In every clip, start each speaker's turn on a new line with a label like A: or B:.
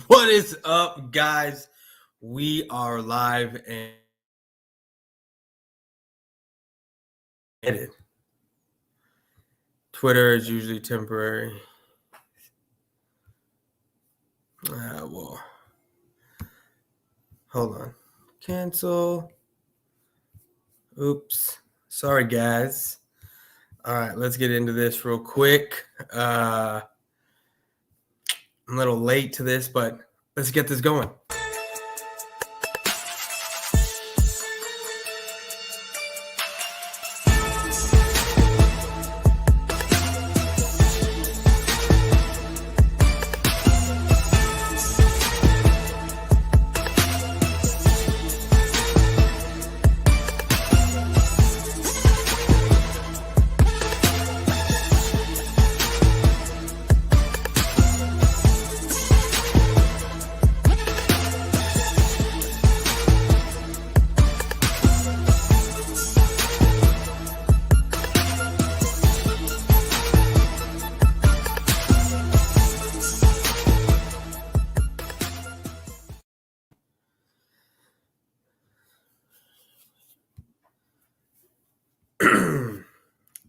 A: What is up, guys? We are live and Twitter is usually temporary. Well, hold on. Cancel. Oops. Sorry, guys. All right, let's get into this real quick. I'm a little late to this, but let's get this going.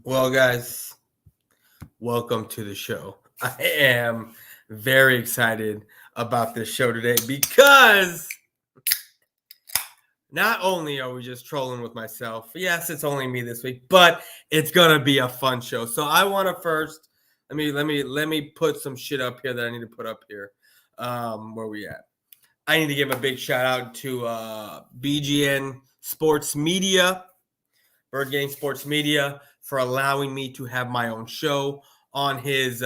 A: Well, guys, welcome to the show. I am very excited about this show today because not only are we just trolling with myself, yes, it's only me this week, but it's gonna be a fun show. So I want to first let me put some shit up here that I need to put up here. Where we at? I need to give a big shout out to BGN Sports Media, Bird Gang Sports Media, for allowing me to have my own show on his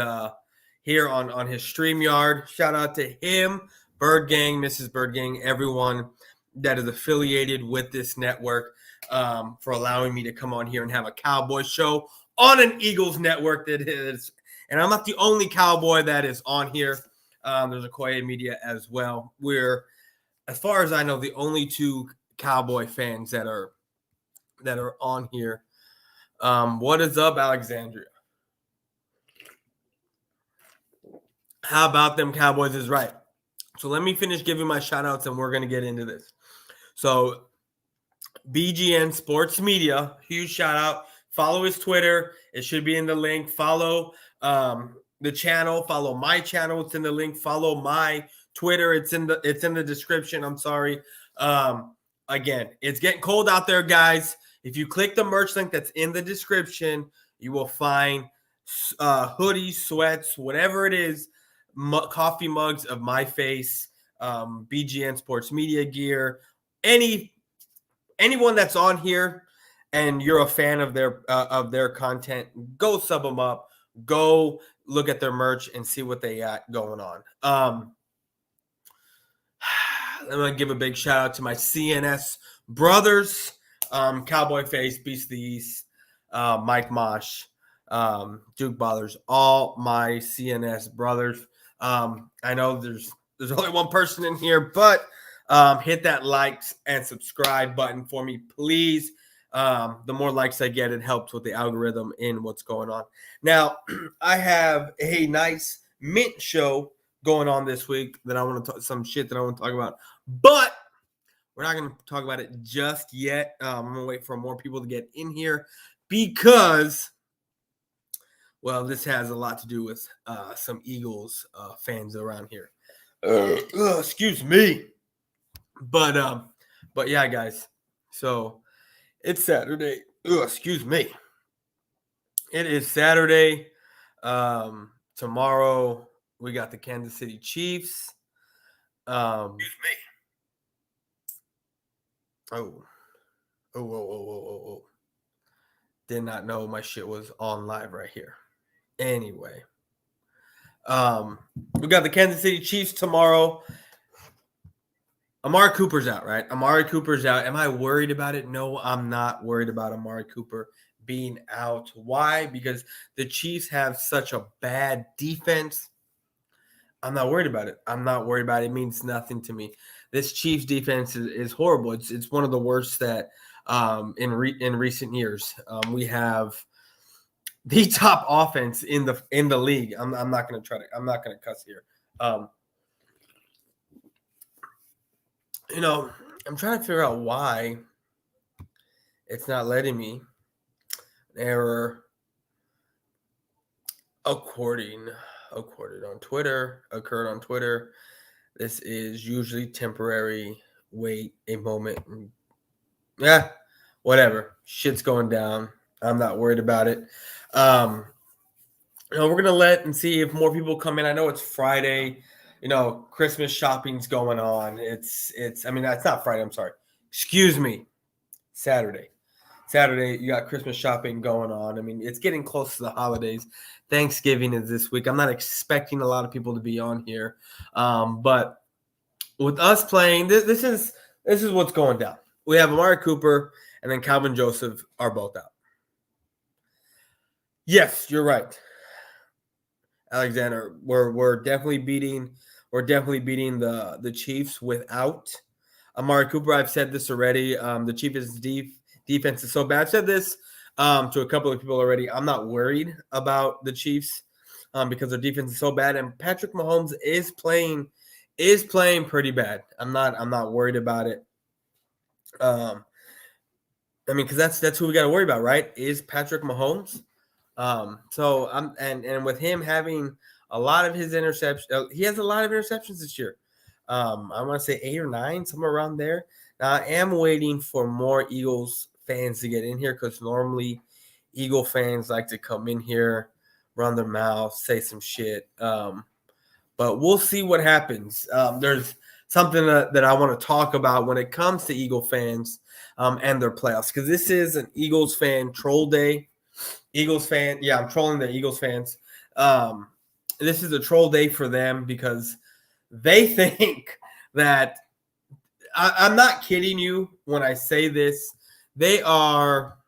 A: here on his StreamYard. Shout out to him, Bird Gang, Mrs. Bird Gang, everyone that is affiliated with this network, for allowing me to come on here and have a Cowboy show on an Eagles network that is. And I'm not the only Cowboy that is on here. There's a Koye Media as well. We're, as far as I know, the only two Cowboy fans that are on here. What is up, Alexandria? How about them Cowboys is right. So let me finish giving my shout outs and we're going to get into this. So BGN Sports Media, huge shout out. Follow his Twitter. It should be in the link. Follow the channel. Follow my channel. It's in the link. Follow my Twitter. It's in the description. I'm sorry. Again, it's getting cold out there, guys. If you click the merch link that's in the description, you will find hoodies, sweats, whatever it is, coffee mugs of my face, BGN Sports Media gear, anyone that's on here and you're a fan of their content, go sub them up, go look at their merch and see what they got going on. I'm going to give a big shout out to my CNS brothers, Cowboy Face, Beast of the East, Mike Mosh, Duke Ballers, all my CNS brothers. I know there's only one person in here, but hit that likes and subscribe button for me, please. The more likes I get, it helps with the algorithm in what's going on. Now, I have a nice mint show going on this week that I want to talk some shit that I want to talk about, but we're not going to talk about it just yet. I'm going to wait for more people to get in here because, well, this has a lot to do with some Eagles fans around here. Excuse me. But yeah, guys. So it's Saturday. Excuse me. It is Saturday. Tomorrow we got the Kansas City Chiefs. Excuse me. Oh. Did not know my shit was on live right here. Anyway. We got the Kansas City Chiefs tomorrow. Amari Cooper's out, right? Amari Cooper's out. Am I worried about it? No, I'm not worried about Amari Cooper being out. Why? Because the Chiefs have such a bad defense. I'm not worried about it. It means nothing to me. This Chiefs defense is horrible. It's one of the worst that in recent years. We have the top offense in the league. I'm not going to cuss here. I'm trying to figure out why it's not letting me. Error according on Twitter, occurred on Twitter. This is usually temporary. Wait a moment. Yeah, whatever. Shit's going down. I'm not worried about it. Um, we're gonna let and see if more people come in. I know it's Friday. Christmas shopping's going on. It's. I mean, that's not Friday. I'm sorry. Excuse me. Saturday. Saturday, you got Christmas shopping going on. I mean, it's getting close to the holidays. Thanksgiving is this week. I'm not expecting a lot of people to be on here, but with us playing, this is what's going down. We have Amari Cooper and then Calvin Joseph are both out. Yes, you're right, Alexander. We're definitely beating the Chiefs without Amari Cooper. I've said this already. The Chiefs' defense is so bad. I've said this to a couple of people already. I'm not worried about the Chiefs because their defense is so bad, and Patrick Mahomes is playing pretty bad. I'm not worried about it. I mean, because that's who we got to worry about, right? Is Patrick Mahomes. So I'm and with him having a lot of his interceptions, he has a lot of interceptions this year. I want to say 8 or 9, somewhere around there. Now I am waiting for more Eagles fans to get in here because normally Eagle fans like to come in here, run their mouth, say some shit. But we'll see what happens. There's something that I want to talk about when it comes to Eagle fans and their playoffs because this is an Eagles fan troll day. Eagles fan, yeah, I'm trolling the Eagles fans. This is a troll day for them because they think that I'm not kidding you when I say this. They are.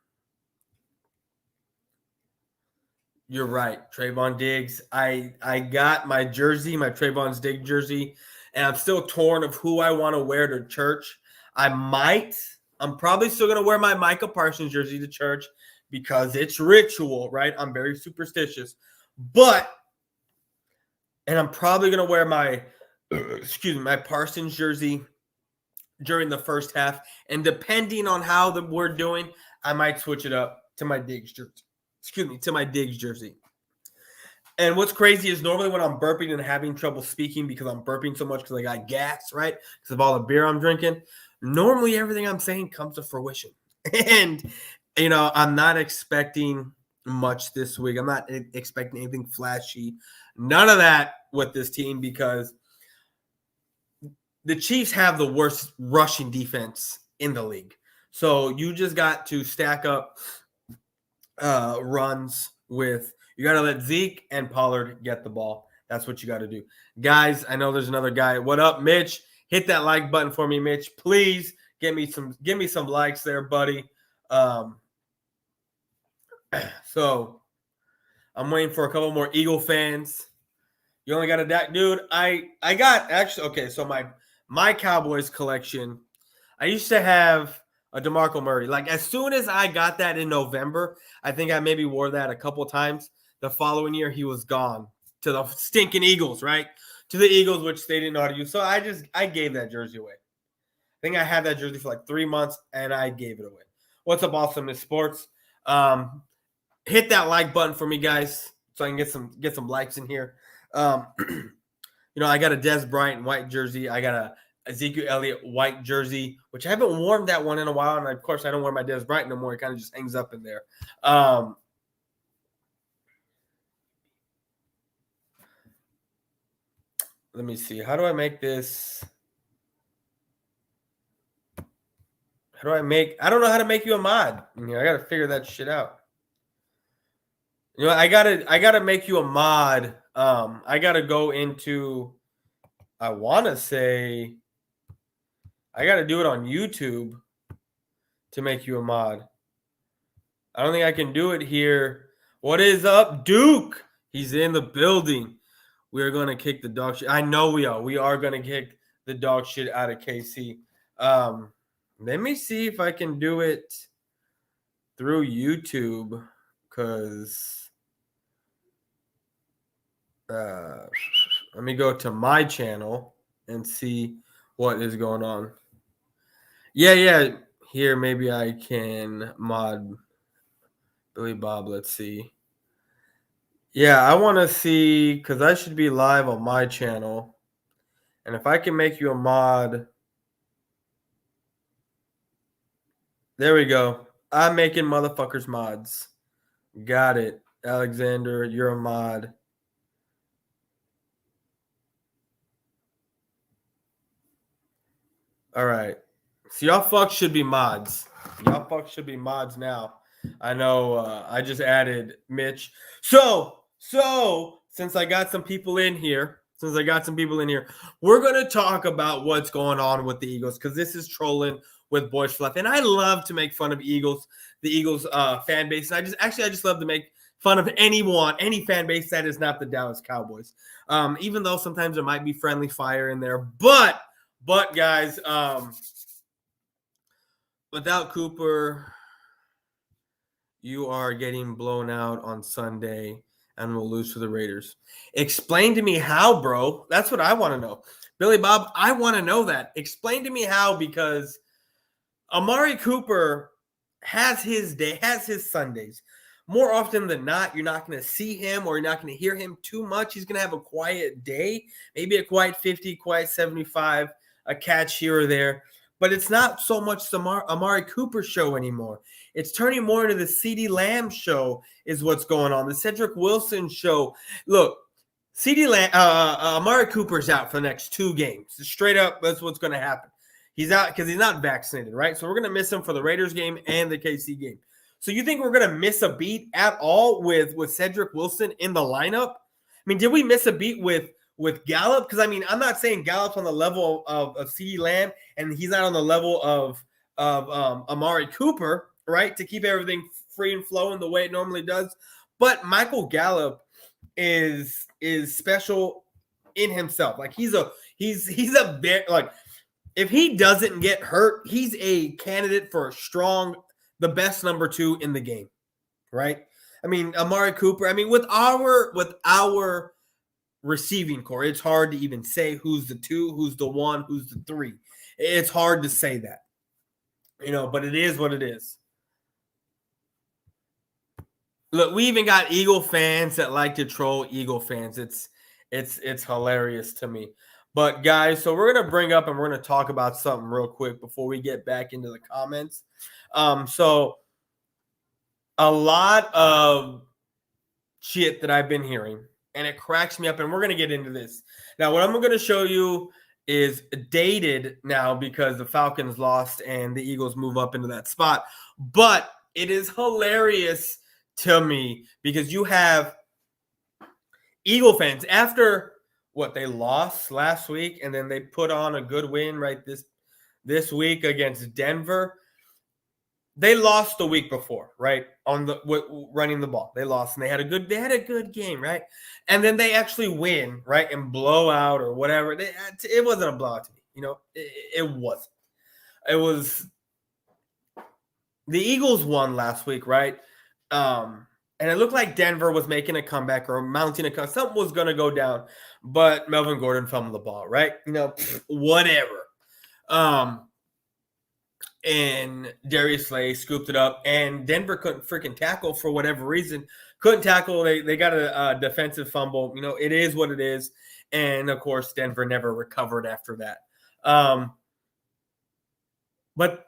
A: You're right, Trayvon Diggs. I got my jersey, my Trayvon Diggs jersey, and I'm still torn of who I want to wear to church. I'm probably still gonna wear my Micah Parsons jersey to church because it's ritual, right? I'm very superstitious, and I'm probably gonna wear my my Parsons jersey during the first half, and depending on how we're doing, I might switch it up to my Diggs jersey. To my Diggs jersey. And what's crazy is normally when I'm burping and having trouble speaking because I'm burping so much because I got gas, right? Because of all the beer I'm drinking, normally everything I'm saying comes to fruition. And, I'm not expecting much this week. I'm not expecting anything flashy. None of that with this team because the Chiefs have the worst rushing defense in the league. So you just got to stack up runs with you got to let Zeke and Pollard get the ball. That's what you got to do. Guys, I know there's another guy. What up, Mitch? Hit that like button for me, Mitch. Please give me some likes there, buddy. So I'm waiting for a couple more Eagle fans. You only got a dude. I got actually okay, so my Cowboys collection, I used to have a DeMarco Murray. Like as soon as I got that in November, I think I maybe wore that a couple times. The following year, he was gone to the stinking Eagles, right? To the Eagles, which they didn't know how to use. So I gave that jersey away. I think I had that jersey for like 3 months, and I gave it away. What's up, Awesomeness Sports? Hit that like button for me, guys, so I can get some likes in here. I got a Des Bryant white jersey. I got a Ezekiel Elliott white jersey, which I haven't worn that one in a while. And of course, I don't wear my Des Bryant no more. It kind of just hangs up in there. Let me see. How do I make this? I don't know how to make you a mod. I got to figure that shit out. I gotta make you a mod. I gotta go into, I want to say, I got to do it on YouTube to make you a mod. I don't think I can do it here. What is up, Duke? He's in the building. We are going to kick the dog shit. I know we are. We are going to kick the dog shit out of KC. Let me see if I can do it through YouTube because let me go to my channel and see what is going on. Yeah. Here, maybe I can mod Billy Bob. Let's see. Yeah, I want to see because I should be live on my channel. And if I can make you a mod, there we go. I'm making motherfuckers mods. Got it. Alexander, you're a mod. All right. So y'all fucks should be mods. Y'all fucks should be mods now. I know I just added Mitch. So since I got some people in here, we're gonna talk about what's going on with the Eagles because this is trolling with Boyz4Life, and I love to make fun of the Eagles fan base. And I just love to make fun of any fan base that is not the Dallas Cowboys. Even though sometimes there might be friendly fire in there, but guys, without Cooper, you are getting blown out on Sunday and will lose to the Raiders. Explain to me how, bro. That's what I want to know. Billy Bob, I want to know that. Explain to me how, because Amari Cooper has his day, has his Sundays. More often than not, you're not going to see him or you're not going to hear him too much. He's going to have a quiet day, maybe a quiet 50, quiet 75, a catch here or there. But it's not so much the Amari Cooper show anymore. It's turning more into the CeeDee Lamb show is what's going on. The Cedric Wilson show. Look, CeeDee Lamb, Amari Cooper's out for the next 2 games. Straight up, that's what's going to happen. He's out because he's not vaccinated, right? So we're going to miss him for the Raiders game and the KC game. So you think we're going to miss a beat at all with Cedric Wilson in the lineup? I mean, did we miss a beat with Gallup? Because, I mean, I'm not saying Gallup's on the level of CeeDee Lamb and he's not on the level of Amari Cooper, right, to keep everything free and flowing the way it normally does. But Michael Gallup is special in himself. Like, he's a very, like, if he doesn't get hurt, he's a candidate for the best number 2 in the game, right? I mean, Amari Cooper, I mean, with our receiving core, it's hard to even say who's the 2, who's the 1, who's the 3. It's hard to say that, but it is what it is. Look, we even got Eagle fans that like to troll Eagle fans. It's hilarious to me. But guys, so we're gonna bring up and we're gonna talk about something real quick before we get back into the comments. So a lot of shit that I've been hearing, and it cracks me up, and we're gonna get into this. Now, what I'm gonna show you is dated now because the Falcons lost and the Eagles move up into that spot. But it is hilarious to me because you have Eagle fans after what they lost last week, and then they put on a good win right this week against Denver. They lost the week before, right? Running the ball, they lost, and they had a good game, right? And then they actually win, right, and blow out or whatever. It wasn't a blowout to me, it wasn't. It was the Eagles won last week, right? And it looked like Denver was making a comeback or mounting a comeback. Something was going to go down, but Melvin Gordon fumbled the ball, right? Whatever. And Darius Slay scooped it up, and Denver couldn't freaking tackle for whatever reason. Couldn't tackle. They got a defensive fumble. It is what it is. And, of course, Denver never recovered after that. But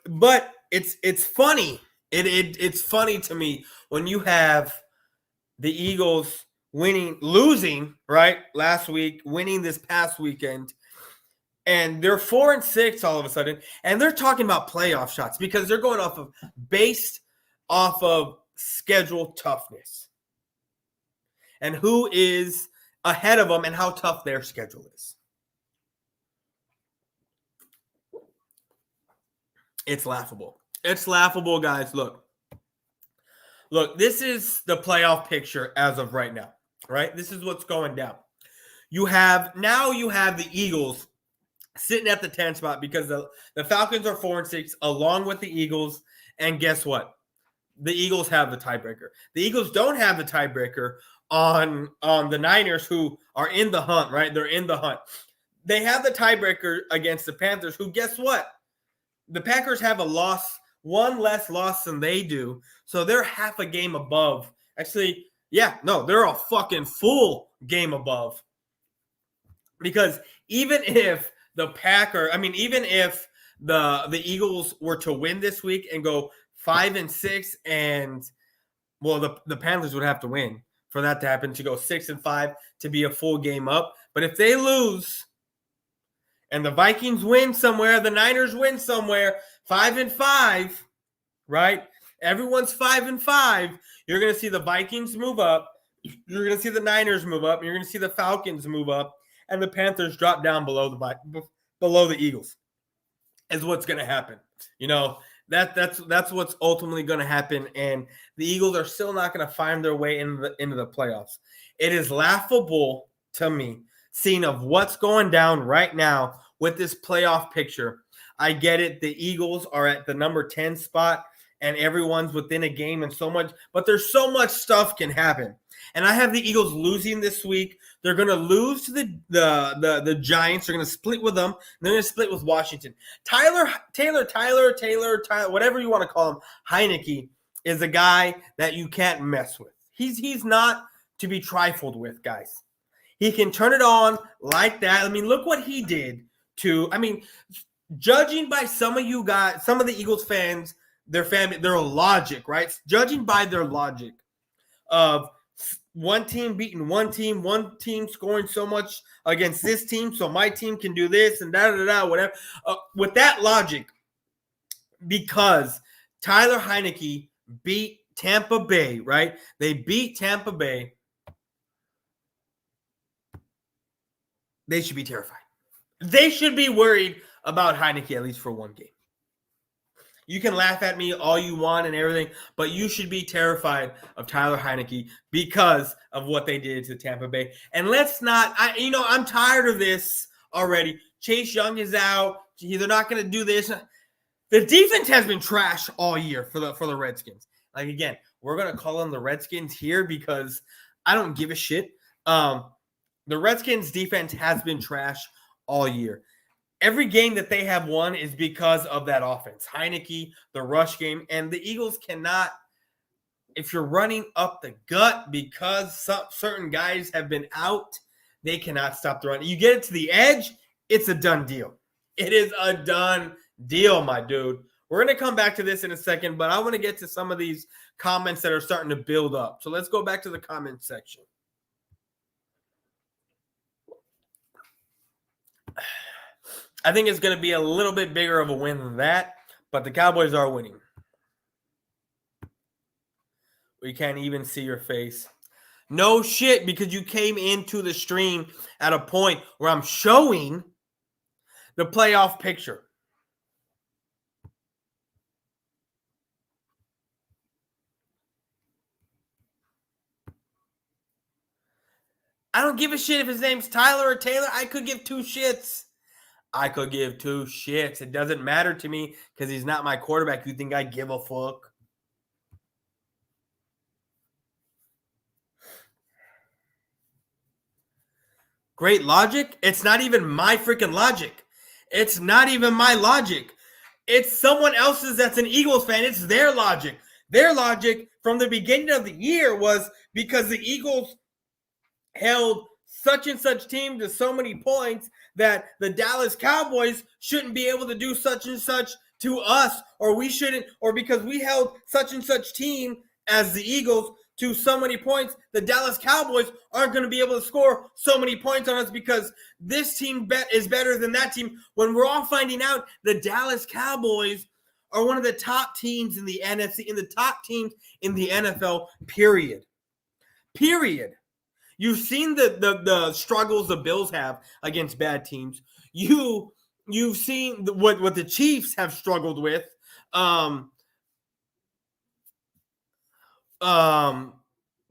A: it's funny. It's funny to me when you have the Eagles losing, right, last week, winning this past weekend, and they're 4-6 all of a sudden, and they're talking about playoff shots because they're going based off of schedule toughness and who is ahead of them and how tough their schedule is. It's laughable. It's laughable, guys. Look, this is the playoff picture as of right now, right? This is what's going down. You have the Eagles sitting at the 10 spot because the Falcons are 4-6 along with the Eagles. And guess what? The Eagles have the tiebreaker. The Eagles don't have the tiebreaker on the Niners, who are in the hunt, right? They're in the hunt. They have the tiebreaker against the Panthers, who, guess what? The Packers have one less loss than they do. So they're half a game above. Actually, they're a fucking full game above. Because even if even if the Eagles were to win this week and go 5-6, and the Panthers would have to win for that to happen, to go 6-5 to be a full game up. But if they lose and the Vikings win somewhere, the Niners win somewhere, 5-5, right? Everyone's 5-5. You're going to see the Vikings move up. You're going to see the Niners move up. You're going to see the Falcons move up, and the Panthers drop down below the Eagles. Is what's going to happen. That's what's ultimately going to happen, and the Eagles are still not going to find their way into the playoffs. It is laughable to me, seeing of what's going down right now with this playoff picture. I get it. The Eagles are at the number 10 spot, and everyone's within a game and so much, but there's so much stuff can happen. And I have the Eagles losing this week. They're going to lose to the Giants. They're going to split with them. They're going to split with Washington. Taylor, whatever you want to call him, Heineke is a guy that you can't mess with. He's not to be trifled with, guys. He can turn it on like that. I mean, look what he did judging by some of you guys, some of the Eagles fans, their logic, right? Judging by their logic of one team beating one team scoring so much against this team, so my team can do this and whatever. With that logic, because Tyler Heineke beat Tampa Bay, right? They beat Tampa Bay. They should be terrified. They should be worried about Heineke at least for one game. You can laugh at me all you want and everything, but you should be terrified of Tyler Heineke because of what they did to Tampa Bay. And let's not, I'm tired of this already. Chase Young is out. They're not going to do this. The defense has been trash all year for the Redskins. Like, again, we're going to call them the Redskins here because I don't give a shit. The Redskins defense has been trash all year. Every game that they have won is because of that offense. Heineke, the rush game, and the Eagles cannot, if you're running up the gut because certain guys have been out, they cannot stop the run. You get it to the edge, it's a done deal. It is a done deal, my dude. We're going to come back to this in a second, but I want to get to some of these comments that are starting to build up. So let's go back to the comment section. I think it's going to be a little bit bigger of a win than that, but the Cowboys are winning. We can't even see your face. No shit, because you came into the stream at a point where I'm showing the playoff picture. I don't give a shit if his name's Tyler or Taylor. I could give two shits. It doesn't matter to me because he's not my quarterback. You think I give a fuck? Great logic? It's not even my freaking logic. It's not even my logic. It's someone else's that's an Eagles fan. It's their logic. Their logic from the beginning of the year was because the Eagles held such and such team to so many points that the Dallas Cowboys shouldn't be able to do such and such to us, or we shouldn't, or because we held such and such team as the Eagles to so many points, the Dallas Cowboys aren't going to be able to score so many points on us because this team is better than that team. When we're all finding out the Dallas Cowboys are one of the top teams in the NFC, in the top teams in the NFL, period. You've seen the struggles the Bills have against bad teams. You've seen what the Chiefs have struggled with. The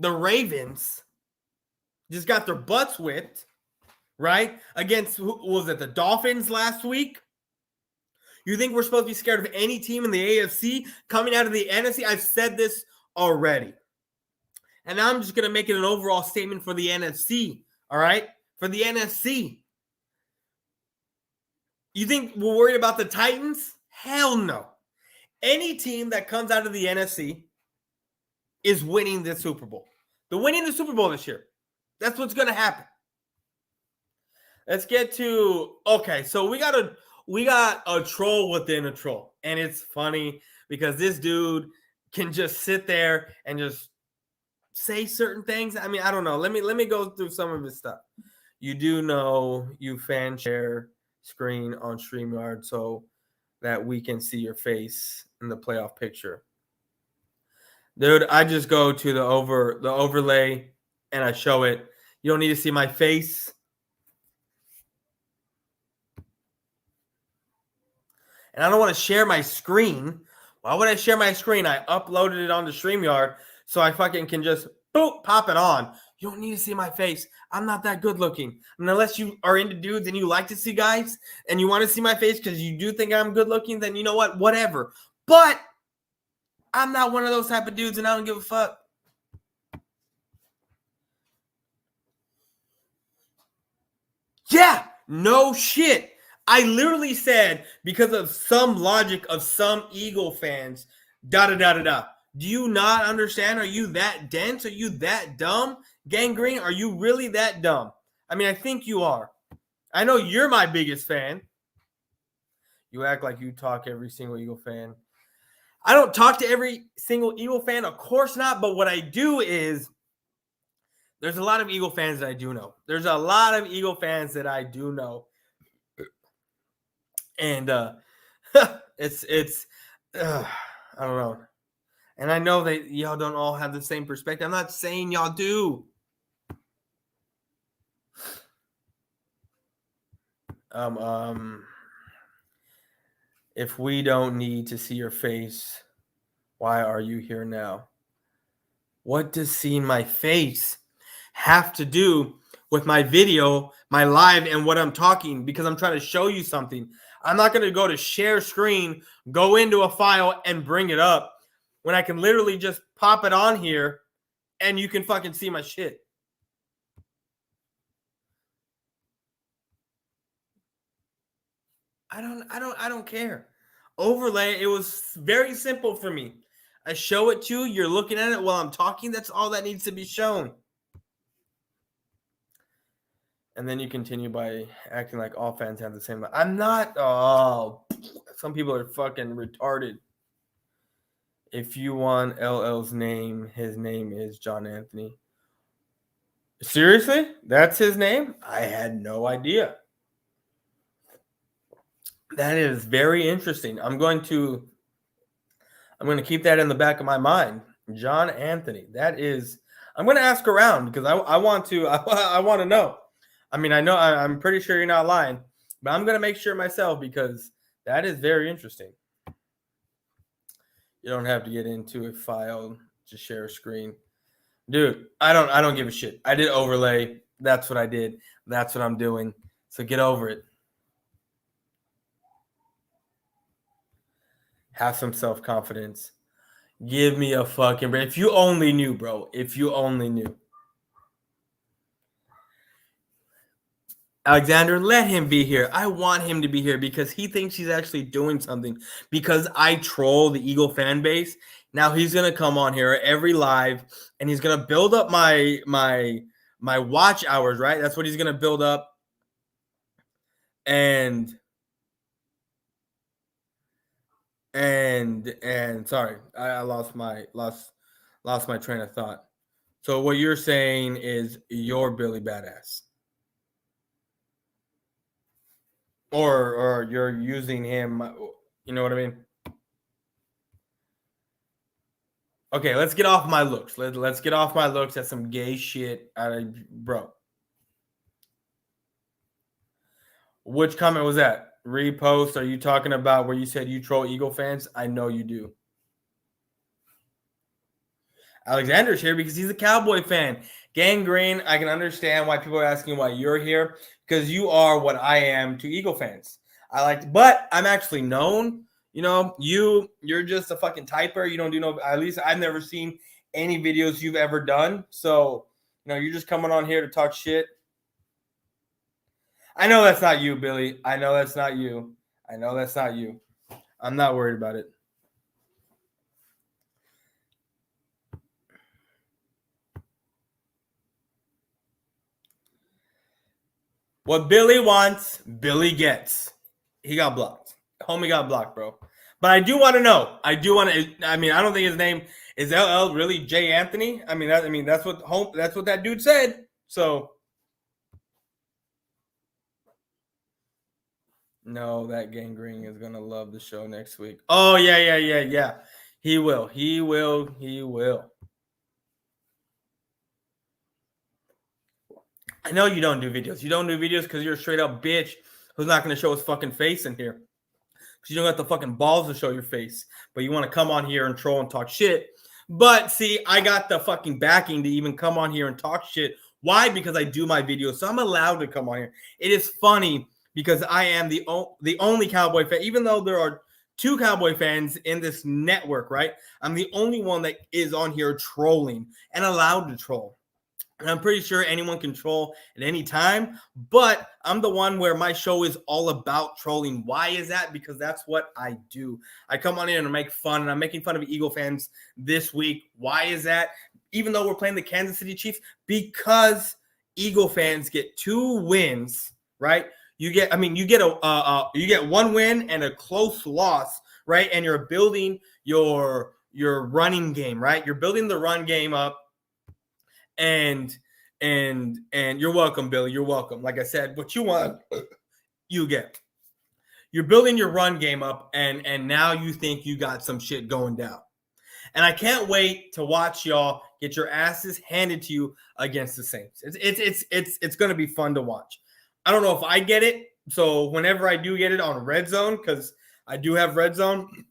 A: Ravens just got their butts whipped, right? Against, was it the Dolphins last week? You think we're supposed to be scared of any team in the AFC coming out of the NFC? I've said this already. And now I'm just going to make it an overall statement for the NFC, all right? For the NFC. You think we're worried about the Titans? Hell no. Any team that comes out of the NFC is winning the Super Bowl. They're winning the Super Bowl this year. That's what's going to happen. Let's get to okay. So we got a troll within a troll, and it's funny because this dude can just sit there and just say certain things. I mean, I don't know. Let me go through some of his stuff. You do know you fan share screen on StreamYard so that we can see your face in the playoff picture. Dude, I just go to the overlay and I show it. You don't need to see my face. And I don't want to share my screen. Why would I share my screen? I uploaded it onto StreamYard so I fucking can just boop, pop it on. You don't need to see my face. I'm not that good looking. I mean, unless you are into dudes and you like to see guys and you want to see my face because you do think I'm good looking, then you know what? Whatever. But I'm not one of those type of dudes and I don't give a fuck. Yeah, no shit. I literally said because of some logic of some Eagle fans, da-da-da-da-da. Do you not understand? Are you that dense? Are you that dumb? Gangrene, are you really that dumb? I mean, I think you are. I know you're my biggest fan. You act like you talk every single Eagle fan. I don't talk to every single Eagle fan, of course not. But what I do is there's a lot of Eagle fans that I do know. There's a lot of Eagle fans that I do know. And it's I don't know. And I know that y'all don't all have the same perspective. I'm not saying y'all do. If we don't need to see your face, why are you here now? What does seeing my face have to do with my video, my live, and what I'm talking? Because I'm trying to show you something. I'm not going to go to share screen, go into a file, and bring it up when I can literally just pop it on here and you can fucking see my shit. I don't care. Overlay, it was very simple for me. I show it to you, you're looking at it while I'm talking. That's all that needs to be shown. And then you continue by acting like all fans have the same. I'm not. Oh, some people are fucking retarded. If you want LL's name, his name is John Anthony. Seriously? That's his name? I had no idea. That is very interesting. I'm going to keep that in the back of my mind. John Anthony. That is. I'm going to ask around because I want to. I want to know. I mean, I know I'm pretty sure you're not lying, but I'm going to make sure myself because that is very interesting. You don't have to get into a file to share a screen. Dude, I don't give a shit. I did overlay. That's what I did. That's what I'm doing. So get over it. Have some self-confidence. Give me a fucking break. If you only knew, bro. If you only knew. Alexander, let him be here. I want him to be here because he thinks he's actually doing something. Because I troll the Eagle fan base. Now he's gonna come on here every live and he's gonna build up my watch hours, right? That's what he's gonna build up. And sorry, I lost my train of thought. So what you're saying is you're Billy Badass. Or you're using him, you know what I mean? Okay, let's get off my looks. Let's get off my looks. That's some gay shit, bro. Which comment was that? Repost? Are you talking about where you said you troll Eagle fans? I know you do. Alexander's here because he's a Cowboy fan. Gangrene, I can understand why people are asking why you're here because you are what I am to Eagle fans. But I'm actually known. You know, you're just a fucking typer. You don't do no. At least I've never seen any videos you've ever done. So, you know, you're just coming on here to talk shit. I know that's not you, Billy. I know that's not you. I'm not worried about it. What Billy wants, Billy gets. He got blocked. Homie got blocked, bro. But I do want to know. I don't think his name is LL really J Anthony. That's what that dude said. So no, that gangrene is gonna love the show next week. Oh yeah. He will. I know you don't do videos. You don't do videos because you're a straight up bitch who's not going to show his fucking face in here. Because you don't got the fucking balls to show your face. But you want to come on here and troll and talk shit. But see, I got the fucking backing to even come on here and talk shit. Why? Because I do my videos. So I'm allowed to come on here. It is funny because I am the only Cowboy fan. Even though there are 2 Cowboy fans in this network, right? I'm the only one that is on here trolling and allowed to troll. And I'm pretty sure anyone can troll at any time, but I'm the one where my show is all about trolling. Why is that? Because that's what I do. I come on in and make fun, and I'm making fun of Eagle fans this week. Why is that? Even though we're playing the Kansas City Chiefs, because Eagle fans get 2 wins, right? You get 1 win and a close loss, right? And you're building your running game, right? You're building the run game up. And you're welcome, Billy. You're welcome. Like I said, what you want, you get. You're building your run game up, and now you think you got some shit going down. And I can't wait to watch y'all get your asses handed to you against the Saints. It's going to be fun to watch. I don't know if I get it. So whenever I do get it on Red Zone, because I do have Red Zone,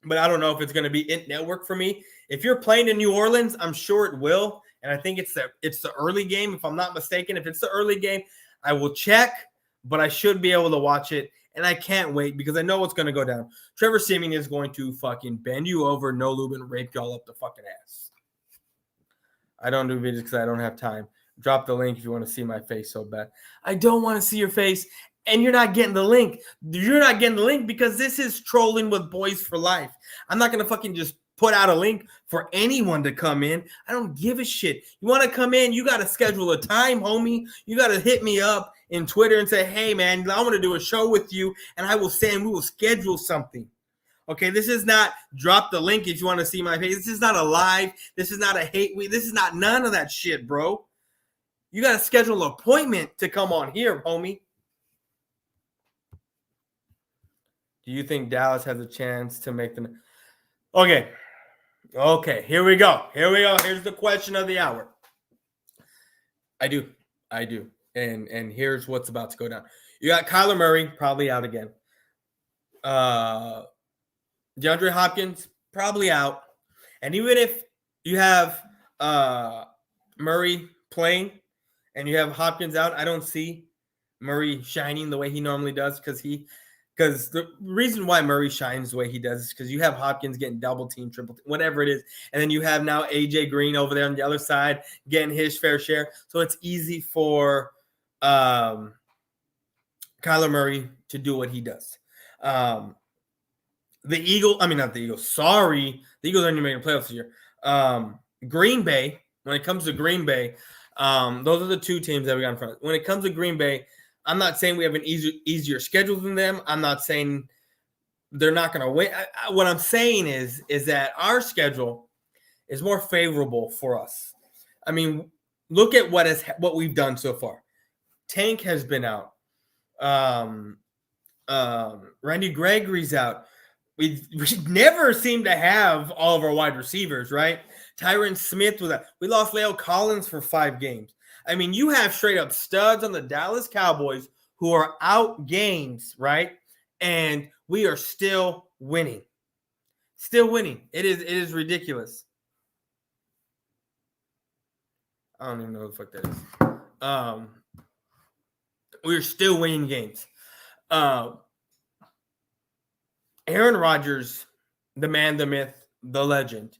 A: but I don't know if it's going to be in network for me. If you're playing in New Orleans, I'm sure it will. And I think it's the early game, if I'm not mistaken. If it's the early game, I will check, but I should be able to watch it. And I can't wait because I know what's going to go down. Trevor Siemian is going to fucking bend you over, no lube, and rape y'all up the fucking ass. I don't do videos because I don't have time. Drop the link if you want to see my face so bad. I don't want to see your face, and you're not getting the link. You're not getting the link because this is trolling with Boyz4Life. I'm not going to fucking just put out a link for anyone to come in. I don't give a shit. You want to come in, you got to schedule a time, homie. You got to hit me up in Twitter and say, hey, man, I want to do a show with you, and I will say, and we will schedule something. Okay, this is not drop the link if you want to see my face. This is not a live. This is not a hate week. This is not none of that shit, bro. You got to schedule an appointment to come on here, homie. Do you think Dallas has a chance to make the... Okay, here we go. Here's the question of the hour. I do. And here's what's about to go down. You got Kyler Murray probably out again. DeAndre Hopkins probably out. And even if you have Murray playing and you have Hopkins out, I don't see Murray shining the way he normally does because the reason why Murray shines the way he does is because you have Hopkins getting double team, triple team, whatever it is. And then you have now AJ Green over there on the other side getting his fair share. So it's easy for Kyler Murray to do what he does. The Eagles aren't even making the playoffs this year. Green Bay, when it comes to Green Bay, those are the 2 teams that we got in front of. When it comes to Green Bay, I'm not saying we have an easier schedule than them. I'm not saying they're not going to win. What I'm saying is that our schedule is more favorable for us. I mean, look at what we've done so far. Tank has been out. Randy Gregory's out. We never seem to have all of our wide receivers, right? Tyron Smith was out. We lost Leo Collins for 5 games. I mean, you have straight up studs on the Dallas Cowboys who are out games, right? And we are still winning. Still winning. It is ridiculous. I don't even know what the fuck that is. We're still winning games. Aaron Rodgers, the man, the myth, the legend,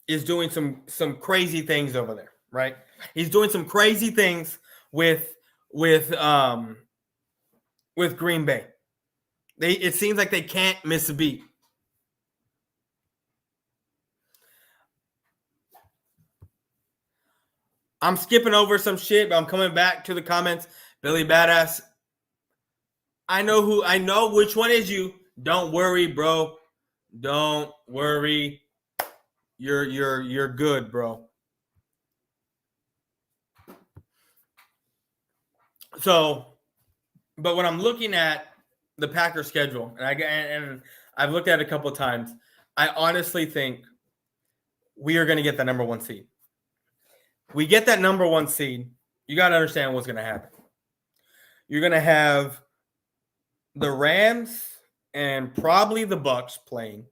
A: is doing some crazy things over there, right? He's doing some crazy things with Green Bay. It seems like they can't miss a beat. I'm skipping over some shit, but I'm coming back to the comments. Billy Badass. I know which one is you. Don't worry, bro. Don't worry. You're good, bro. So, but when I'm looking at the Packers schedule, and I've looked at it a couple of times, I honestly think we are going to get the number 1 seed. We get that number 1 seed, you got to understand what's going to happen. You're going to have the Rams and probably the Bucks playing.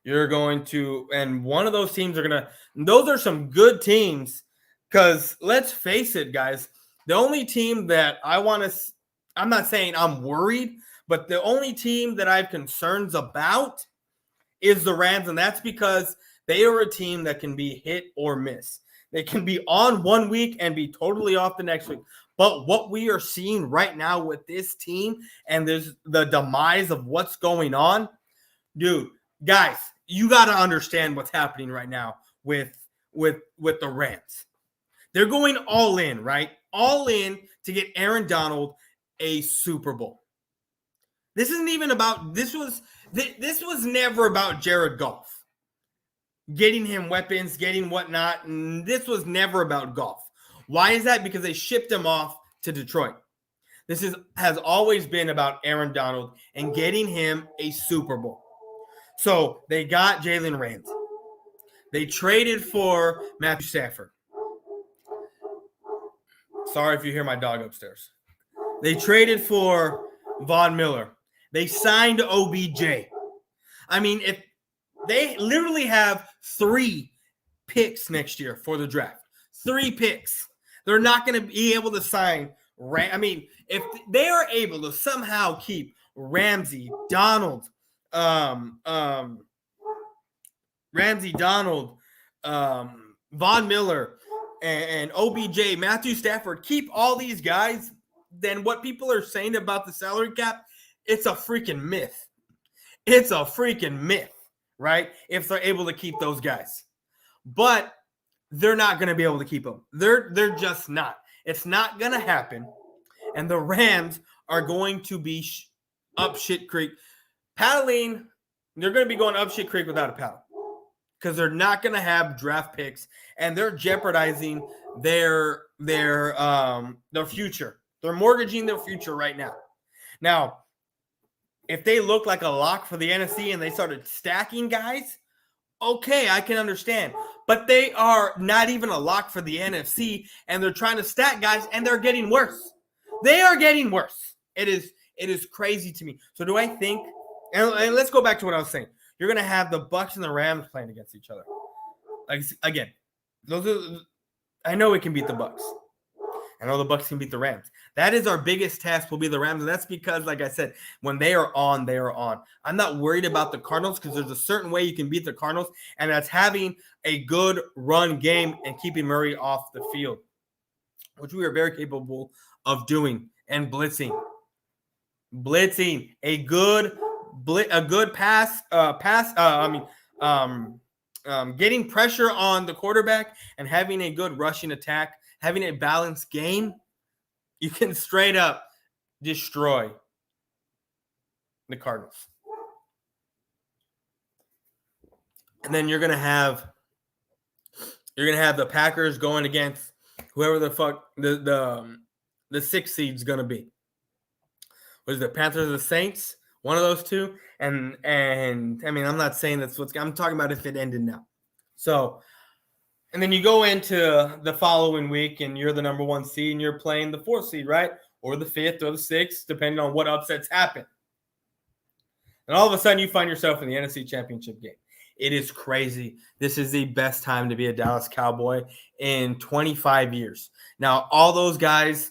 A: You're going to, and one of those teams are going to, those are some good teams because let's face it, guys, the only team that I want to, I'm not saying I'm worried, but the only team that I have concerns about is the Rams, and that's because they are a team that can be hit or miss. They can be on one week and be totally off the next week. But what we are seeing right now with this team and there's the demise of what's going on, dude, guys, you got to understand what's happening right now with the Rams. They're going all in, right? All in to get Aaron Donald a Super Bowl. This isn't even about this was never about Jared Goff. Getting him weapons, getting whatnot. And this was never about Goff. Why is that? Because they shipped him off to Detroit. This has always been about Aaron Donald and getting him a Super Bowl. So they got Jalen Ramsey. They traded for Matthew Stafford. Sorry if you hear my dog upstairs. They traded for Von Miller. They signed OBJ. I mean, if they literally have 3 picks next year for the draft. 3 picks. They're not going to be able to sign. I mean, if they are able to somehow keep Ramsey, Donald, Von Miller, and OBJ, Matthew Stafford, keep all these guys, then what people are saying about the salary cap, it's a freaking myth. It's a freaking myth, right? If they're able to keep those guys. But they're not going to be able to keep them. They're just not. It's not going to happen. And the Rams are going to be up shit creek. Paddling, they're going to be going up shit creek without a paddle. Because they're not going to have draft picks. And they're jeopardizing their future. They're mortgaging their future right now. Now, if they look like a lock for the NFC and they started stacking guys, okay, I can understand. But they are not even a lock for the NFC, and they're trying to stack guys, and they're getting worse. They are getting worse. It is crazy to me. So do I think, and let's go back to what I was saying. You're going to have the Bucks and the Rams playing against each other. Like, again, I know we can beat the Bucks. I know the Bucks can beat the Rams. That is our biggest task will be the Rams. And that's because, like I said, when they are on, they are on. I'm not worried about the Cardinals because there's a certain way you can beat the Cardinals, and that's having a good run game and keeping Murray off the field, which we are very capable of doing, and blitzing. A good pass, getting pressure on the quarterback and having a good rushing attack, having a balanced game, you can straight up destroy the Cardinals. And then you're gonna have the Packers going against whoever the fuck the 6th seed's gonna be. What is it, Panthers or the Saints? One of those two. And I mean, I'm not saying that's I'm talking about if it ended now. So, and then you go into the following week and you're the number 1 seed and you're playing the 4th seed, right? Or the 5th or the 6th, depending on what upsets happen. And all of a sudden you find yourself in the NFC Championship game. It is crazy. This is the best time to be a Dallas Cowboy in 25 years. Now, all those guys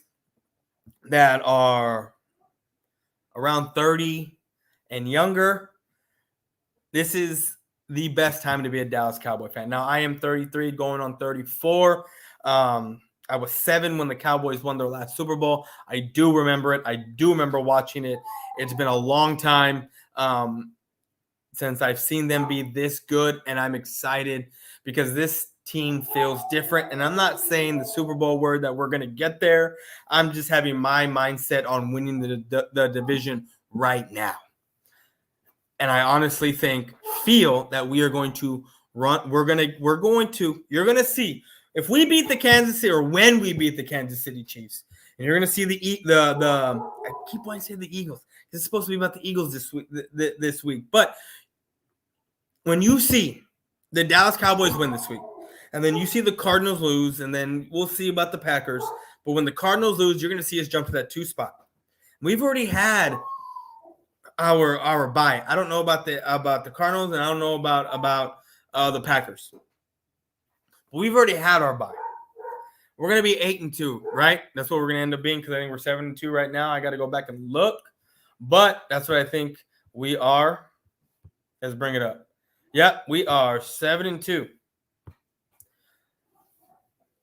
A: that are around 30 and younger, this is the best time to be a Dallas Cowboy fan. Now, I am 33 going on 34. I was 7 when the Cowboys won their last Super Bowl. I do remember it. I do remember watching it. It's been a long time since I've seen them be this good, and I'm excited because this team feels different. And I'm not saying the Super Bowl word that we're going to get there. I'm just having my mindset on winning the division right now. And I honestly feel that we are going to run. You're going to see if we beat the Kansas City, or when we beat the Kansas City Chiefs, and you're going to see I keep wanting to say the Eagles. It's supposed to be about the Eagles this week. But when you see the Dallas Cowboys win this week, and then you see the Cardinals lose, and then we'll see about the Packers. But when the Cardinals lose, you're going to see us jump to that 2 spot. We've already had our bye. I don't know about the Cardinals, and I don't know about the Packers. We've already had our bye. We're gonna be 8-2, right? That's what we're gonna end up being, because I think we're 7-2 right now. I got to go back and look, but that's what I think we are. Let's bring it up. Yep, we are 7-2.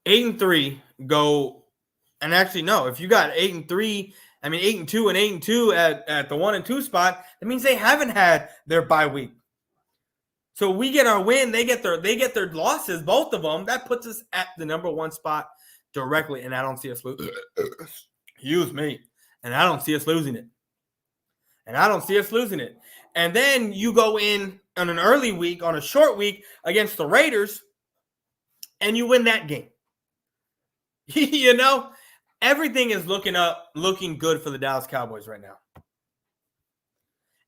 A: 8-3 go, and actually no. If you got 8-3. 8-2 and 8-2 at the 1 and 2 spot. That means they haven't had their bye week. So we get our win, they get their losses, both of them. That puts us at the number 1 spot directly, and I don't see us losing. Excuse me, and I don't see us losing it. And then you go in on an early week, on a short week against the Raiders, and you win that game. You know. Everything is looking good for the Dallas Cowboys right now.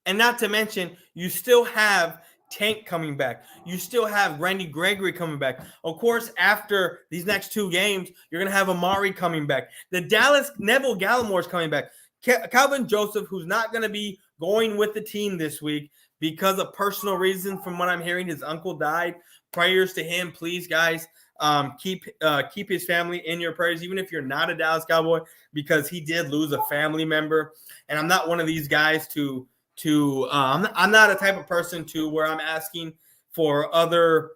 A: And not to mention, you still have Tank coming back. You still have Randy Gregory coming back. Of course, after these next 2 games, you're going to have Amari coming back. The Dallas Neville Gallimore is coming back. Calvin Joseph, who's not going to be going with the team this week because of personal reasons, from what I'm hearing, his uncle died. Prayers to him, please, guys. Keep his family in your prayers, even if you're not a Dallas Cowboy, because he did lose a family member. And I'm not one of these guys I'm not a type of person to where I'm asking for other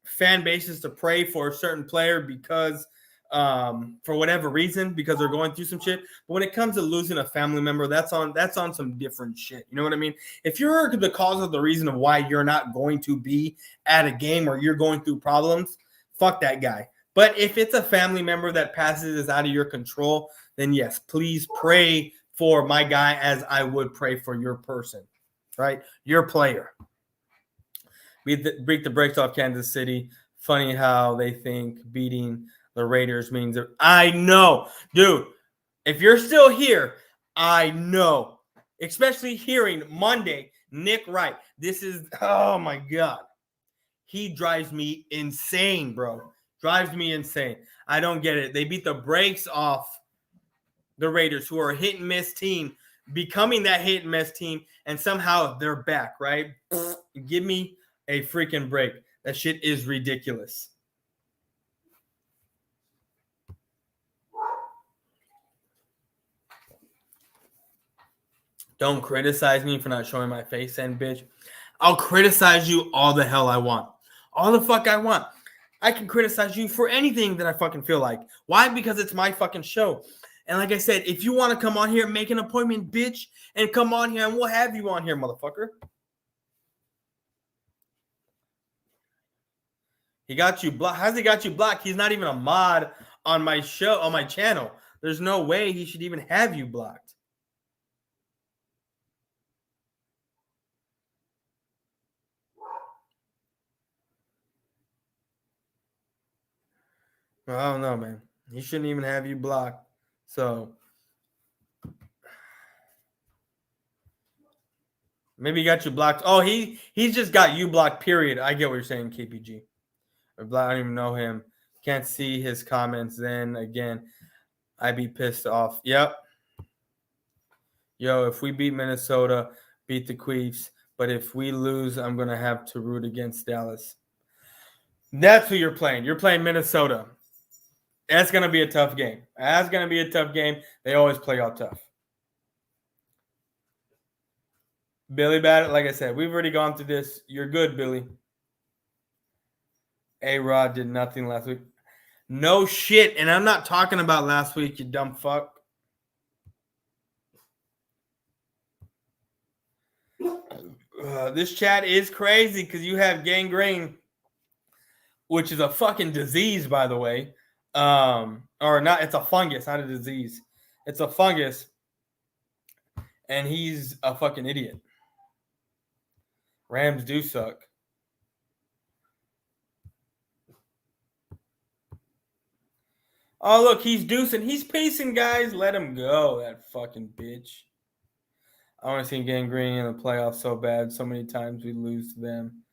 A: fan bases to pray for a certain player because for whatever reason, because they're going through some shit. But when it comes to losing a family member, that's on some different shit. You know what I mean? If you're the cause of the reason of why you're not going to be at a game, or you're going through problems, fuck that guy. But if it's a family member that passes is out of your control, then yes, please pray for my guy as I would pray for your person, right? Your player. Beat the brakes off Kansas City. Funny how they think beating the Raiders means – I know. Dude, if you're still here, I know. Especially hearing Monday, Nick Wright. This is – oh, my God. He drives me insane, bro. Drives me insane. I don't get it. They beat the brakes off the Raiders, who are a hit-and-miss team, becoming that hit-and-miss team, and somehow they're back, right? Give me a freaking break. That shit is ridiculous. Don't criticize me for not showing my face, and bitch. I'll criticize you all the hell I want. All the fuck I want. I can criticize you for anything that I fucking feel like. Why? Because it's my fucking show. And like I said, if you want to come on here, make an appointment, bitch, and come on here, and we'll have you on here, motherfucker. He got you blocked. How's he got you blocked? He's not even a mod on my show, on my channel. There's no way he should even have you blocked. I don't know, man. He shouldn't even have you blocked. So maybe he got you blocked. Oh, he's just got you blocked, period. I get what you're saying, KPG. I don't even know him. Can't see his comments. Then again, I'd be pissed off. Yep. Yo, if we beat Minnesota, beat the Queefs. But if we lose, I'm going to have to root against Dallas. That's who you're playing. You're playing Minnesota. That's going to be a tough game. That's going to be a tough game. They always play all tough. Billy Bad, like I said, we've already gone through this. You're good, Billy. A-Rod did nothing last week. No shit. And I'm not talking about last week, you dumb fuck. This chat is crazy because you have gangrene, which is a fucking disease, by the way. Or not, it's a fungus, not a disease. It's a fungus. And he's a fucking idiot. Rams do suck. Oh, look, he's deucing. He's pacing, guys. Let him go, that fucking bitch. I want to see gangrene in the playoffs so bad. So many times we lose to them.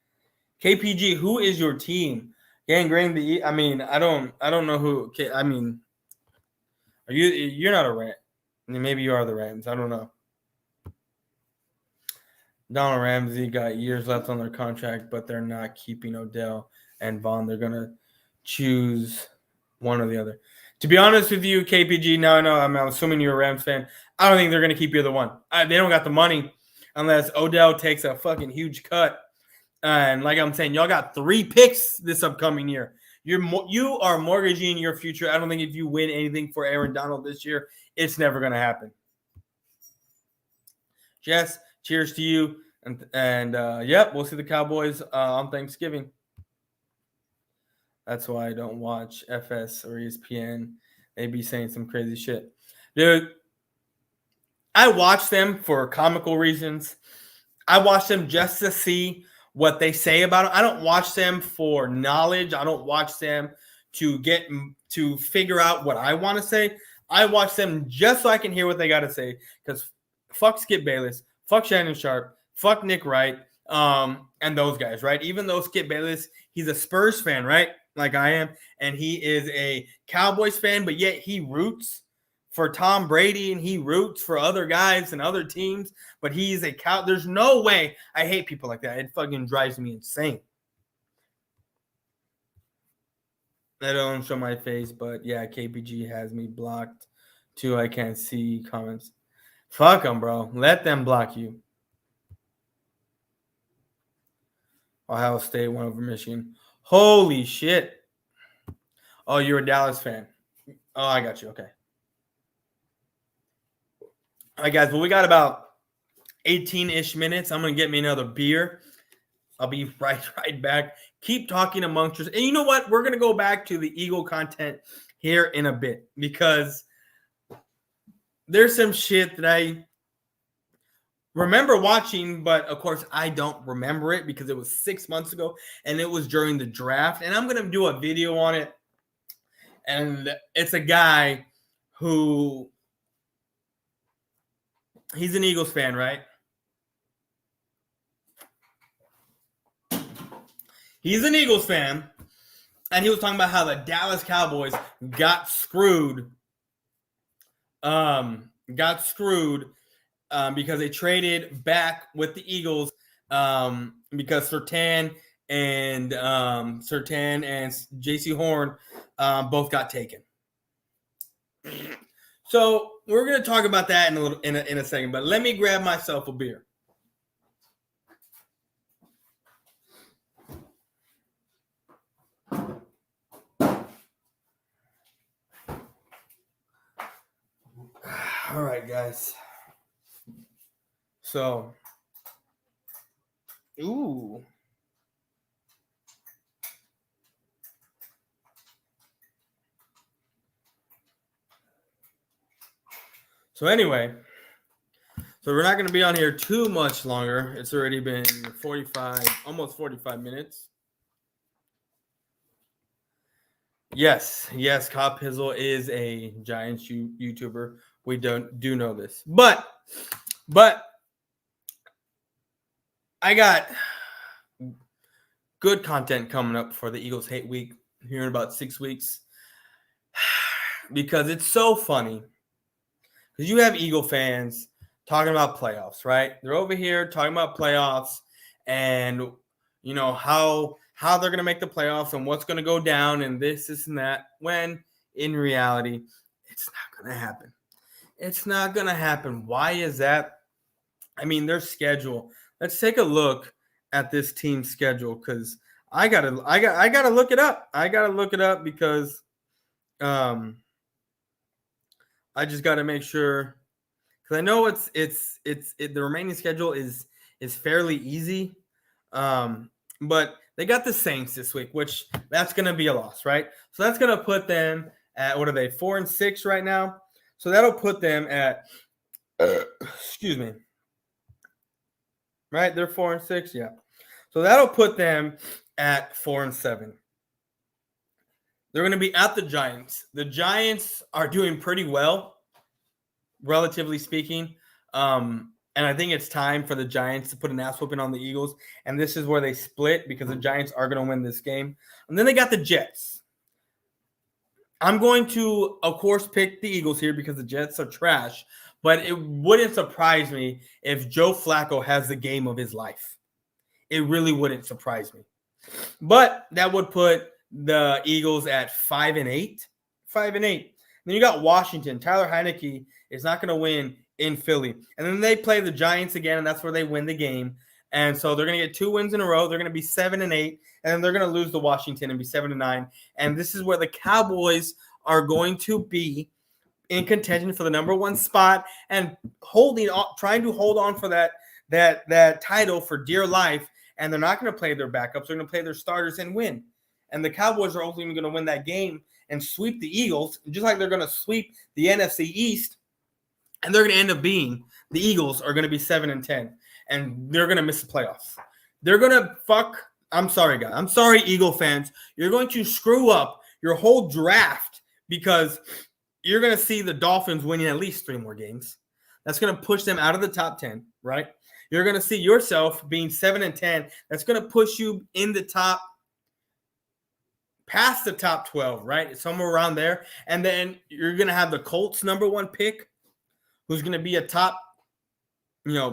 A: KPG, who is your team? Gangrene. I don't know who. Okay, I mean, you're not a Ram. Maybe you are the Rams. I don't know. Donald Ramsey got years left on their contract, but they're not keeping Odell and Vaughn. They're gonna choose one or the other. To be honest with you, KPG, now I know I'm assuming you're a Rams fan. I don't think they're going to keep you the one. They don't got the money unless Odell takes a fucking huge cut. And like I'm saying, y'all got 3 picks this upcoming year. You are mortgaging your future. I don't think if you win anything for Aaron Donald this year, it's never going to happen. Jess, cheers to you. And yep, we'll see the Cowboys on Thanksgiving. That's why I don't watch FS or ESPN. They be saying some crazy shit. Dude, I watch them for comical reasons. I watch them just to see what they say about it. I don't watch them for knowledge. I don't watch them to figure out what I want to say. I watch them just so I can hear what they got to say. Because fuck Skip Bayless, fuck Shannon Sharp, fuck Nick Wright, and those guys, right? Even though Skip Bayless, he's a Spurs fan, right? Like I am, and he is a Cowboys fan, but yet he roots for Tom Brady and he roots for other guys and other teams, but he's a cow. There's no way. I hate people like that. It fucking drives me insane. I don't show my face, but yeah, KPG has me blocked too. I can't see comments. Fuck them, bro. Let them block you. Ohio State won over Michigan. Holy shit. Oh, you're a Dallas fan. Oh, I got you. Okay. All right, guys. Well, we got about 18-ish minutes. I'm going to get me another beer. I'll be right back. Keep talking amongst us. And you know what? We're going to go back to the Eagle content here in a bit because there's some shit that I remember watching, but of course I don't remember it because it was 6 months ago and it was during the draft. And I'm going to do a video on it. And it's a guy who he's an Eagles fan, right? He's an Eagles fan. And he was talking about how the Dallas Cowboys got screwed. Because they traded back with the Eagles because Surtain and J.C. Horn both got taken. So we're going to talk about that in a second, but let me grab myself a beer. All right, guys. So, ooh. So anyway, so we're not going to be on here too much longer. It's already been almost 45 minutes. Yes, Cop Pizzle is a Giants YouTuber. We do know this. But I got good content coming up for the Eagles Hate Week here in about 6 weeks. Because it's so funny. Because you have Eagle fans talking about playoffs, right? They're over here talking about playoffs and, you know, how they're going to make the playoffs and what's going to go down and this and that, when in reality, it's not going to happen. It's not going to happen. Why is that? I mean, their schedule. Let's take a look at this team's schedule because I gotta look it up. I gotta look it up because I just got to make sure because I know the remaining schedule is fairly easy. But they got the Saints this week, which that's going to be a loss, right? So that's going to put them at what are they 4-6 right now? So that'll put them at excuse me. Right, they're 4-6, yeah. So that'll put them at 4-7. They're going to be at the Giants. The Giants are doing pretty well, relatively speaking. And I think it's time for the Giants to put an ass whooping on the Eagles. And this is where they split because the Giants are going to win this game. And then they got the Jets. I'm going to, of course, pick the Eagles here because the Jets are trash. But it wouldn't surprise me if Joe Flacco has the game of his life. It really wouldn't surprise me. But that would put the Eagles at 5-8. 5-8. Then you got Washington. Tyler Heineke is not going to win in Philly. And then they play the Giants again, and that's where they win the game. And so they're going to get 2 wins in a row. They're going to be 7-8, and then they're going to lose to Washington and be 7-9. And this is where the Cowboys are going to be in contention for the number 1 spot and trying to hold on for that title for dear life. And they're not going to play their backups. They're going to play their starters and win. And the Cowboys are ultimately going to win that game and sweep the Eagles, just like they're going to sweep the NFC East. And they're going to end up being the Eagles are going to be 7-10, and they're going to miss the playoffs. They're going to I'm sorry, guys. I'm sorry, Eagle fans. You're going to screw up your whole draft because you're going to see the Dolphins winning at least 3 more games. That's going to push them out of the top 10, right? You're going to see yourself being 7-10. That's going to push you in the top, past the top 12, right? Somewhere around there. And then you're going to have the Colts number 1 pick, who's going to be a top,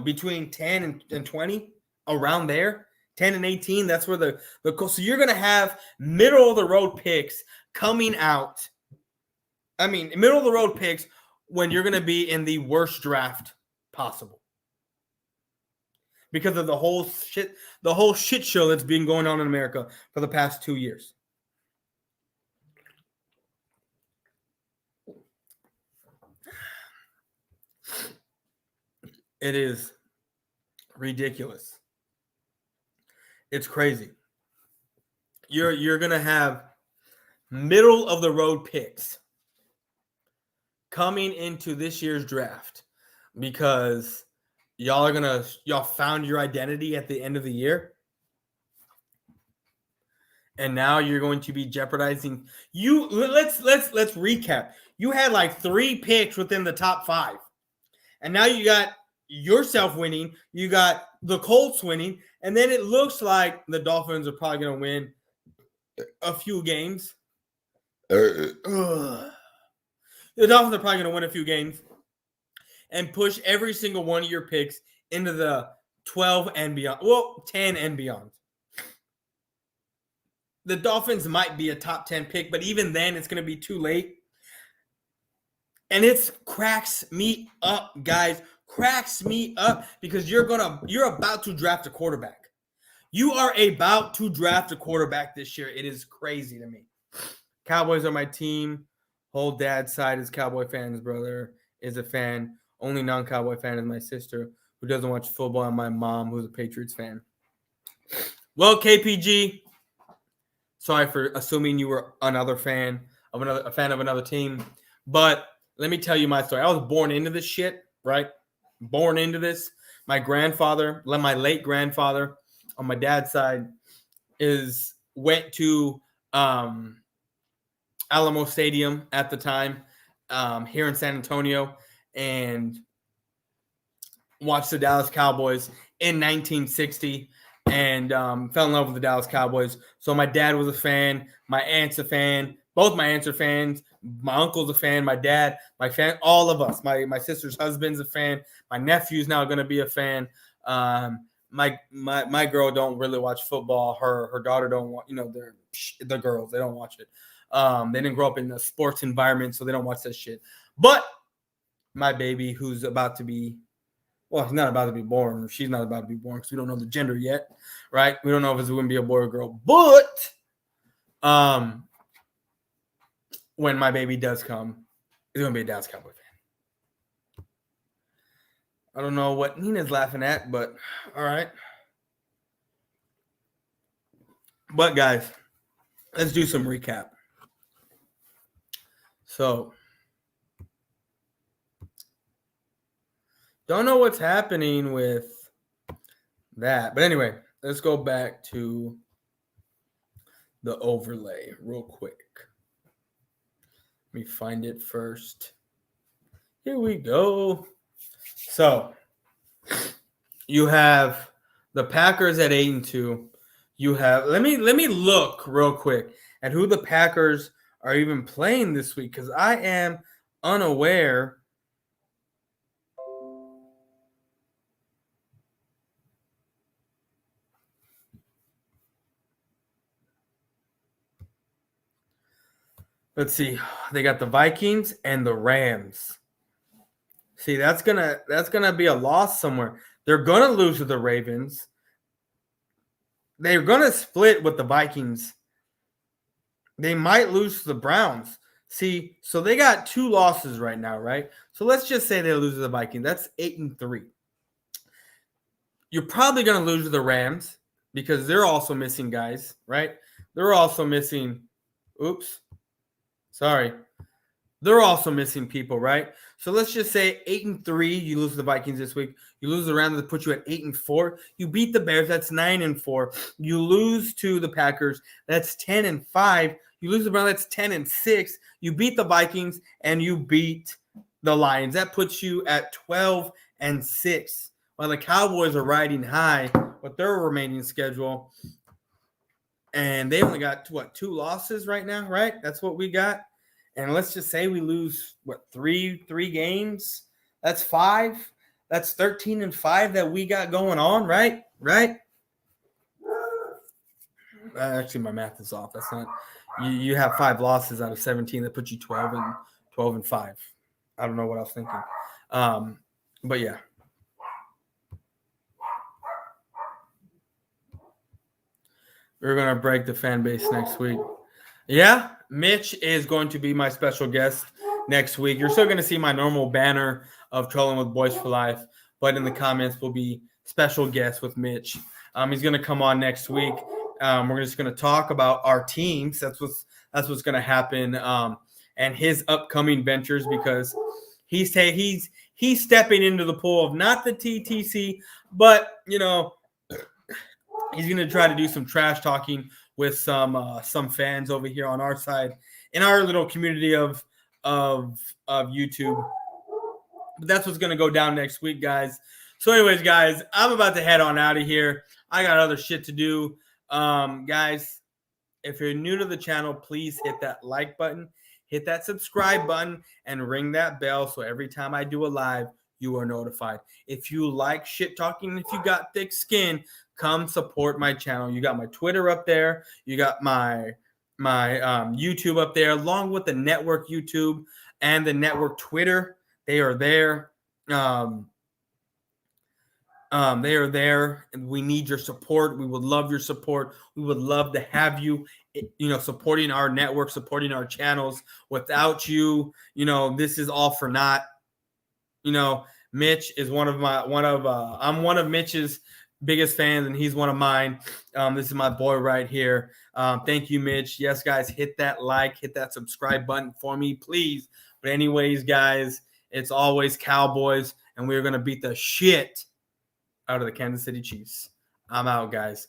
A: between 10 and 20, around there, 10 and 18. That's where the so you're going to have middle of the road picks coming out. I mean, middle of the road picks when you're going to be in the worst draft possible because of the whole shit show that's been going on in America for the past 2 years. It is ridiculous. It's crazy. You're going to have middle of the road picks coming into this year's draft because y'all found your identity at the end of the year. And now you're going to be jeopardizing let's recap. You had like 3 picks within the top 5. And now you got yourself winning, you got the Colts winning, and then it looks like the Dolphins are probably going to win a few games. The Dolphins are probably going to win a few games and push every single one of your picks into the 12 and beyond. Well, 10 and beyond. The Dolphins might be a top 10 pick, but even then it's going to be too late. And it cracks me up, guys. Cracks me up because you're about to draft a quarterback. You are about to draft a quarterback this year. It is crazy to me. Cowboys are my team. Whole dad's side is Cowboy fan. His brother is a fan. Only non-Cowboy fan is my sister, who doesn't watch football, and my mom, who's a Patriots fan. Well, KPG, sorry for assuming you were a fan of another team, but let me tell you my story. I was born into this shit, right? Born into this. My late grandfather on my dad's side went to Alamo Stadium at the time here in San Antonio and watched the Dallas Cowboys in 1960 and fell in love with the Dallas Cowboys. So my dad was a fan. My aunt's a fan. Both my aunts are fans. My uncle's a fan. My dad, all of us. My sister's husband's a fan. My nephew's now going to be a fan. My girl don't really watch football. Her daughter don't want. They're the girls. They don't watch it. They didn't grow up in a sports environment, so they don't watch that shit. But my baby, who's about to be, well, he's not about to be born, or she's not about to be born because we don't know the gender yet, right? We don't know if it's going to be a boy or girl. But when my baby does come, is going to be a Dallas Cowboy fan. I don't know what Nina's laughing at, but all right. But guys, let's do some recap. So, don't know what's happening with that. But anyway, let's go back to the overlay real quick. Let me find it first. Here we go. So, you have the Packers at 8-2. You have let me look real quick at who the Packers are even playing this week, because I am unaware. Let's see. They got the Vikings and the Rams. See, that's gonna be a loss somewhere. They're gonna lose to the Ravens. They're gonna split with the Vikings. They might lose to the Browns. See, so they got 2 losses right now, right? So let's just say they lose to the Vikings. That's 8-3. You're probably gonna lose to the Rams because they're also missing guys, right? They're also missing. Oops. Sorry. They're also missing people, right? So let's just say 8-3. You lose to the Vikings this week. You lose the Rams that put you at 8-4. You beat the Bears. That's 9-4. You lose to the Packers. That's 10-5. You lose the Browns. That's 10-6. You beat the Vikings and you beat the Lions. That puts you at 12-6. While the Cowboys are riding high with their remaining schedule, and they only got 2 losses right now, right? That's what we got. And let's just say we lose, three games? That's 5. That's 13-5 that we got going on, right? Right? Actually, my math is off. That's not. You have 5 losses out of 17 that put you 12-5. I don't know what I was thinking. But yeah. We're going to break the fan base next week. Yeah, Mitch is going to be my special guest next week. You're still going to see my normal banner of trolling with Boyz4Life, but in the comments will be special guests with Mitch. He's going to come on next week. We're just going to talk about our teams. That's what's going to happen, and his upcoming ventures, because he's stepping into the pool of not the TTC, but he's going to try to do some trash talking with some fans over here on our side in our little community of YouTube. But that's what's going to go down next week, guys. So anyways, guys, I'm about to head on out of here. I got other shit to do. Guys, if you're new to the channel, please hit that like button, hit that subscribe button, and ring that bell so every time I do a live, you are notified. If you like shit talking, if you got thick skin, come support my channel. You got my Twitter up there. You got my YouTube up there, along with the network YouTube and the network Twitter. They are there. They are there, and we need your support. We would love your support. We would love to have you, supporting our network, supporting our channels. Without you, this is all for naught. Mitch is I'm one of Mitch's biggest fans, and he's one of mine. This is my boy right here. Thank you, Mitch. Yes, guys, hit that like, hit that subscribe button for me, please. But anyways, guys, it's always Cowboys, and we're going to beat the shit out of the Kansas City Chiefs. I'm out, guys.